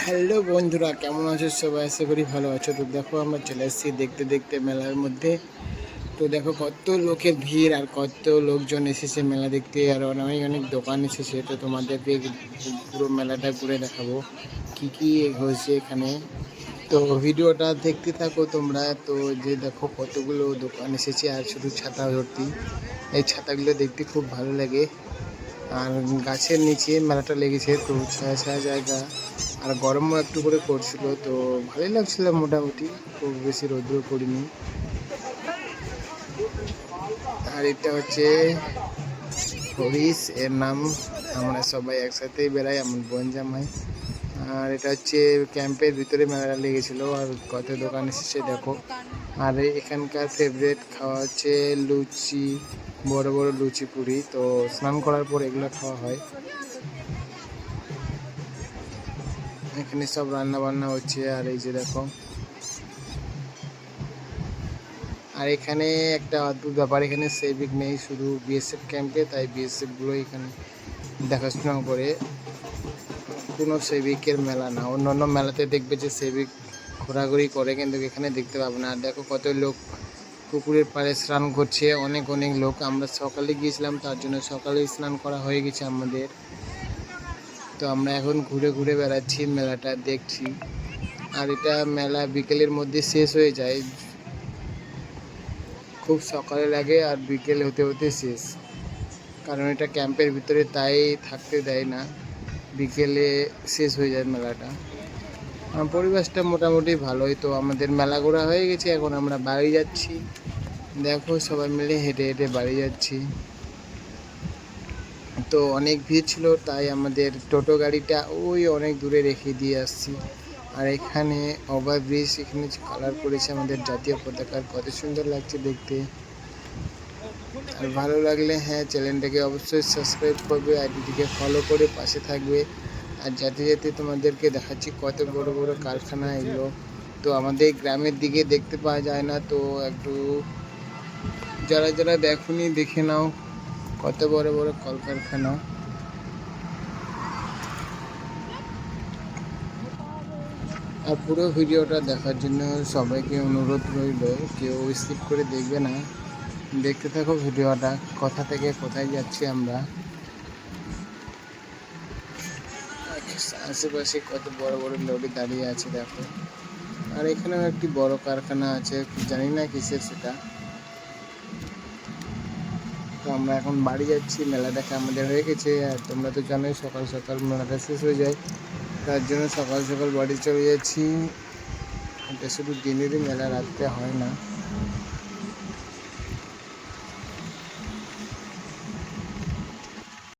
Hello বন্ধুরা, কেমন আছো সবাই? আশা করি ভালো আছো। তো দেখো আমরা চলে এসেছি দেখতে দেখতে মেলার মধ্যে। তো দেখো কত লোকের ভিড় আর কত লোকজন এসেছে মেলা দেখতে, আর অনেক অনেক দোকান এসেছে। তো তোমাদেরকে পুরো মেলাটা ঘুরে দেখাবো কি কি হয়েছে এখানে। তো ভিডিওটা দেখতে থাকো তোমরা। তো যে দেখো কতগুলো দোকান এসেছে আর শুধু ছাতা ভর্তি। এই ছাতাগুলো দেখতে খুব ভালো লাগে। আর গাছের নিচে মেলাটা লেগেছে, তো ছায়া ছায়া জায়গা, আর গরমও একটু করে করছিল, তো ভালোই লাগছিল মোটামুটি, খুব বেশি রৌদ্র পড়িনি। আর এটা হচ্ছে হরিশ এর নাম। আমরা সবাই একসাথেই বেড়াই, আমার বোন জামাই। আর এটা হচ্ছে ক্যাম্পের ভিতরে মেলাটা লেগেছিল, আর কত দোকান এসেছে দেখো। আর এখানকার ফেভারিট খাওয়া হচ্ছে লুচি, বড় বড় লুচি পুরি। তো স্নান করার পর এগুলো খাওয়া হয়। এখানে সব রান্না বান্না হচ্ছে। আর এই যে দেখো, আর এখানে একটা অদ্ভুত ব্যাপার, এখানে সেভিক নেই, শুধু বিএসএফ ক্যাম্পে, তাই বিএসএফ গুলো এখানে দেখাশোনা করে। কোনো সেভিকের মেলা না। অন্যান্য মেলাতে দেখবে যে সেভিক ঘোরাঘুরি করে, কিন্তু এখানে দেখতে পাবো না। আর দেখো কত লোক পুকুরের পাড়ে স্নান করছে, অনেক অনেক লোক। আমরা সকালে গিয়েছিলাম, তার জন্য সকালে স্নান করা হয়ে গেছে আমাদের। তো আমরা এখন ঘুরে ঘুরে বেড়াচ্ছি, মেলাটা দেখছি। আর এটা মেলা বিকেলের মধ্যে শেষ হয়ে যায়, খুব সকালে লাগে আর বিকেল হতে হতে শেষ। কারণ এটা ক্যাম্পের ভিতরে, তাই থাকতে দেয় না, বিকেলে শেষ হয়ে যায় মেলাটা। পরিবেশটা মোটামুটি ভালোই। তো আমাদের মেলা ঘোরা হয়ে গেছে, এখন আমরা বাড়ি যাচ্ছি। দেখো সবাই মিলে হেঁটে হেঁটে বাড়ি যাচ্ছি। তো অনেক ভিড় ছিল, তাই আমাদের টোটো গাড়িটা ওই অনেক দূরে রেখে দিয়ে আসছি। আর এখানে ওভারব্রিজ, এখানে কালার করেছে আমাদের জাতীয় পতাকার, কত সুন্দর লাগছে দেখতে। আর ভালো লাগলে হ্যাঁ, চ্যানেলটাকে অবশ্যই সাবস্ক্রাইব করবে, আইডিটিকে ফলো করে পাশে থাকবে। আর যাতে যাতে তোমাদেরকে দেখাচ্ছি কত বড় বড় কারখানা এগুলো। তো আমাদের গ্রামের দিকে দেখতে পাওয়া যায় না, তো একটু যারা যারা দেখোনি দেখে নাও, কত বড় বড় কলকারখানা। আর পুরো ভিডিওটা দেখার জন্য সবাইকে অনুরোধ রইল, কেউ স্কিপ করে দেখবে না, দেখতে থাকো ভিডিওটা, কোথা থেকে কোথায় যাচ্ছি আমরা। আশেপাশে কত বড় বড় লরি দাঁড়িয়ে আছে দেখো। আর এখানেও একটি বড় কারখানা আছে, জানি না কিসের সেটা। তো আমরা এখন বাড়ি যাচ্ছি, মেলা দেখা আমাদের হয়ে গেছে। আর তোমরা তো জানোই সকাল সকাল মেলাটা শেষ হয়ে যায়, তার জন্য সকাল সকাল বাড়ি চলে যাচ্ছি। এটা শুধু দিনেরই মেলা, রাত্রে হয় না।